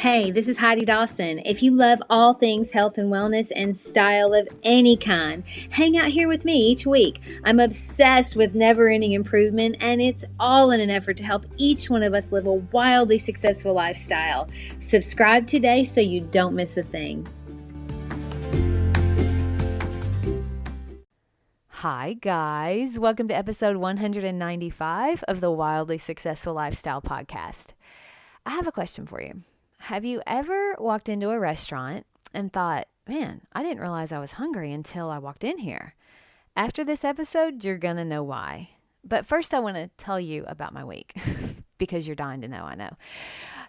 Hey, this is Heidi Dawson. If you love all things health and wellness and style of any kind, hang out here with me each week. I'm obsessed with never-ending improvement, and it's all in an effort to help each one of us live a wildly successful lifestyle. Subscribe today so you don't miss a thing. Hi guys, welcome to episode 195 of the Wildly Successful Lifestyle Podcast. I have a question for you. Have you ever walked into a restaurant and thought, man, I didn't realize I was hungry until I walked in here? After this episode, you're going to know why. But first, I want to tell you about my week because you're dying to know, I know.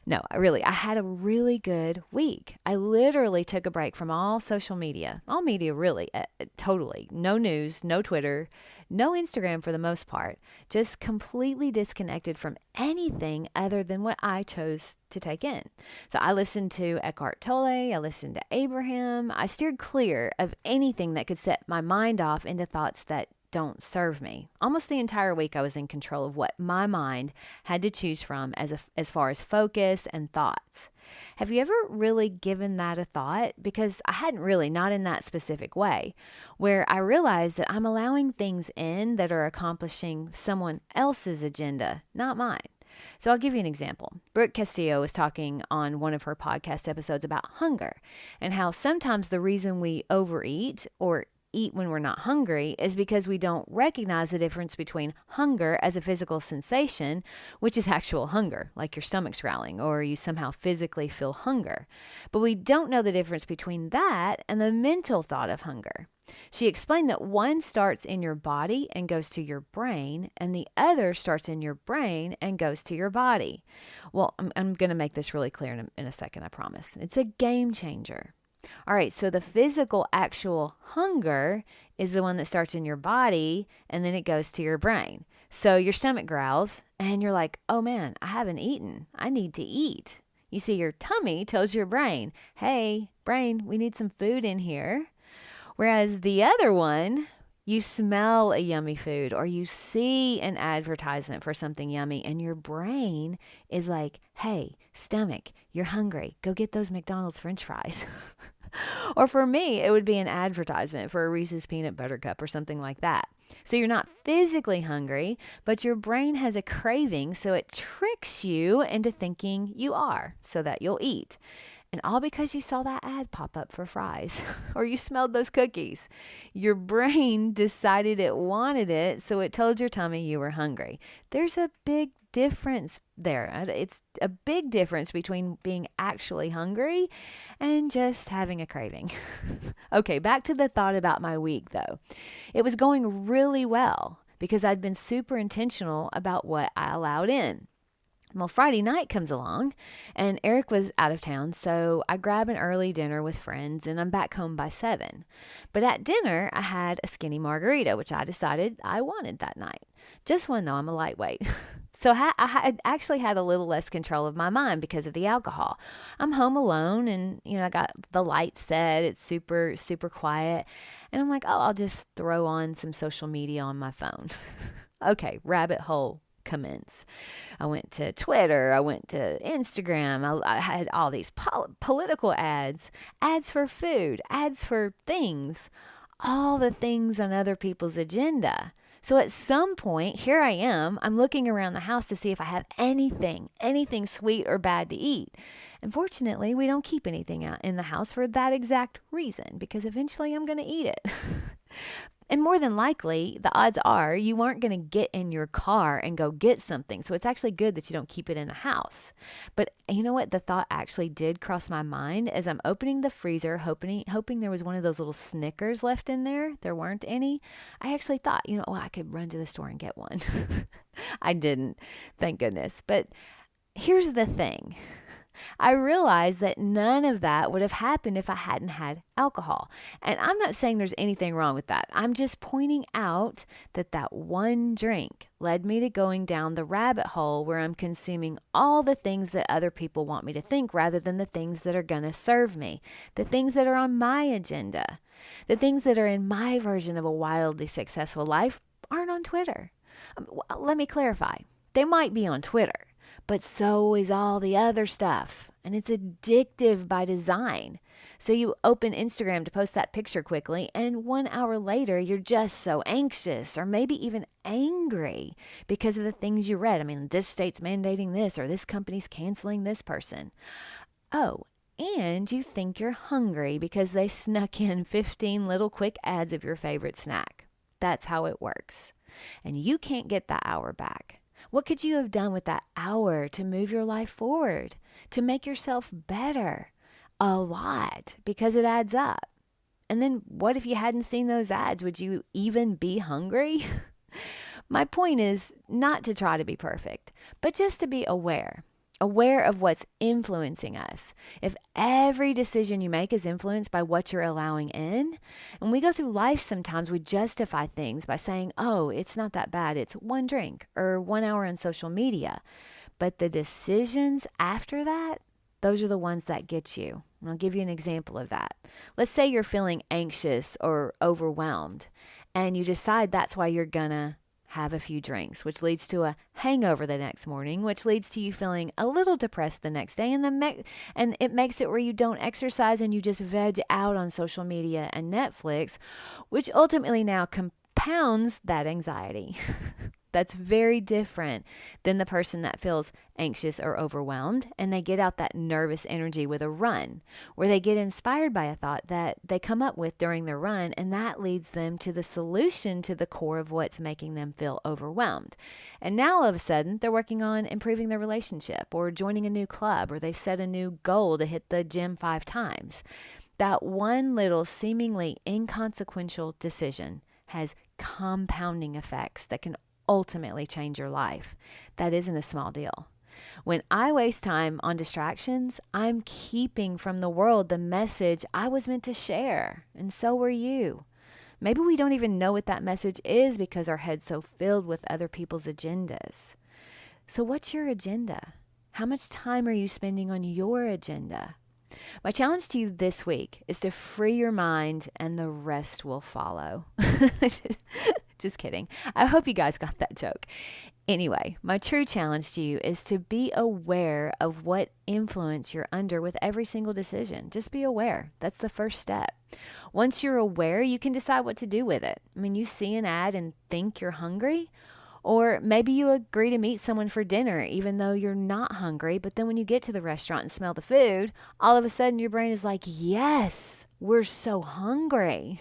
No, really, I had a really good week. I literally took a break from all social media, all media really, totally. No news, no Twitter, no Instagram for the most part, just completely disconnected from anything other than what I chose to take in. So I listened to Eckhart Tolle, I listened to Abraham, I steered clear of anything that could set my mind off into thoughts that don't serve me. Almost the entire week I was in control of what my mind had to choose from as far as focus and thoughts. Have you ever really given that a thought? Because I hadn't really, not in that specific way, where I realized that I'm allowing things in that are accomplishing someone else's agenda, not mine. So I'll give you an example. Brooke Castillo was talking on one of her podcast episodes about hunger and how sometimes the reason we overeat or eat when we're not hungry is because we don't recognize the difference between hunger as a physical sensation, which is actual hunger, like your stomach's growling, or you somehow physically feel hunger. But we don't know the difference between that and the mental thought of hunger. She explained that one starts in your body and goes to your brain, and the other starts in your brain and goes to your body. Well, I'm going to make this really clear in a second, I promise. It's a game changer. All right, so the physical actual hunger is the one that starts in your body and then it goes to your brain. So your stomach growls and you're like, oh man, I haven't eaten. I need to eat. You see, your tummy tells your brain, hey, brain, we need some food in here. Whereas the other one, you smell a yummy food or you see an advertisement for something yummy and your brain is like, hey, stomach, you're hungry. Go get those McDonald's French fries. Or for me, it would be an advertisement for a Reese's Peanut Butter Cup or something like that. So you're not physically hungry, but your brain has a craving, so it tricks you into thinking you are, so that you'll eat. And all because you saw that ad pop up for fries or you smelled those cookies. Your brain decided it wanted it, so it told your tummy you were hungry. There's a big difference there. It's a big difference between being actually hungry and just having a craving. Okay, back to the thought about my week though. It was going really well because I'd been super intentional about what I allowed in. Well, Friday night comes along and Eric was out of town, so I grab an early dinner with friends and I'm back home by 7. But at dinner, I had a skinny margarita, which I decided I wanted that night. Just one though, I'm a lightweight. So I actually had a little less control of my mind because of the alcohol. I'm home alone and, I got the lights set. It's super, super quiet. And I'm like, oh, I'll just throw on some social media on my phone. Okay, rabbit hole commence. I went to Twitter, I went to Instagram, I had all these political ads for food, ads for things, all the things on other people's agenda. So at some point, here I am, I'm looking around the house to see if I have anything sweet or bad to eat. Unfortunately, we don't keep anything out in the house for that exact reason, because eventually I'm going to eat it. And more than likely, the odds are you aren't going to get in your car and go get something. So it's actually good that you don't keep it in the house. But you know what? The thought actually did cross my mind as I'm opening the freezer, hoping there was one of those little Snickers left in there. There weren't any. I actually thought, I could run to the store and get one. I didn't, thank goodness. But here's the thing. I realized that none of that would have happened if I hadn't had alcohol. And I'm not saying there's anything wrong with that. I'm just pointing out that one drink led me to going down the rabbit hole where I'm consuming all the things that other people want me to think rather than the things that are going to serve me, the things that are on my agenda, the things that are in my version of a wildly successful life aren't on Twitter. Let me clarify. They might be on Twitter. But so is all the other stuff. and it's addictive by design. So you open Instagram to post that picture quickly, and 1 hour later, you're just so anxious or maybe even angry because of the things you read. I mean, this state's mandating this, or this company's canceling this person. Oh, and you think you're hungry because they snuck in 15 little quick ads of your favorite snack. That's how it works. And you can't get that hour back. What could you have done with that hour to move your life forward, to make yourself better? A lot, because it adds up. And then what if you hadn't seen those ads? Would you even be hungry? My point is not to try to be perfect, but just to be aware of what's influencing us. If every decision you make is influenced by what you're allowing in, and we go through life sometimes, we justify things by saying, oh, it's not that bad. It's one drink or 1 hour on social media. But the decisions after that, those are the ones that get you. And I'll give you an example of that. Let's say you're feeling anxious or overwhelmed, and you decide that's why you're gonna have a few drinks, which leads to a hangover the next morning, which leads to you feeling a little depressed the next day. And it makes it where you don't exercise and you just veg out on social media and Netflix, which ultimately now compounds that anxiety. That's very different than the person that feels anxious or overwhelmed and they get out that nervous energy with a run, where they get inspired by a thought that they come up with during their run, and that leads them to the solution to the core of what's making them feel overwhelmed. And now all of a sudden they're working on improving their relationship or joining a new club, or they've set a new goal to hit the gym 5 times. That one little seemingly inconsequential decision has compounding effects that can ultimately change your life. That isn't a small deal. When I waste time on distractions, I'm keeping from the world the message I was meant to share, and so were you. Maybe we don't even know what that message is because our head's so filled with other people's agendas. So what's your agenda? How much time are you spending on your agenda? My challenge to you this week is to free your mind, and the rest will follow. Just kidding. I hope you guys got that joke. Anyway, my true challenge to you is to be aware of what influence you're under with every single decision. Just be aware. That's the first step. Once you're aware, you can decide what to do with it. I mean, you see an ad and think you're hungry, or maybe you agree to meet someone for dinner even though you're not hungry, but then when you get to the restaurant and smell the food, all of a sudden your brain is like, yes, we're so hungry.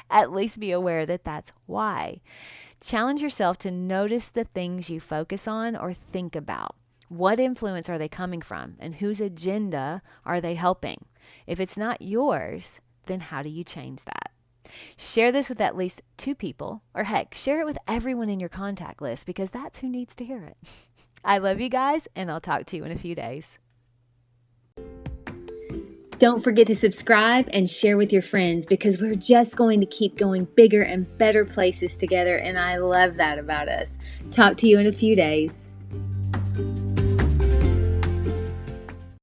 At least be aware that that's why. Challenge yourself to notice the things you focus on or think about. What influence are they coming from, and whose agenda are they helping? If it's not yours, then how do you change that? Share this with at least 2 people, or heck, share it with everyone in your contact list, because that's who needs to hear it. I love you guys, and I'll talk to you in a few days. Don't forget to subscribe and share with your friends, because we're just going to keep going bigger and better places together, and I love that about us. Talk to you in a few days.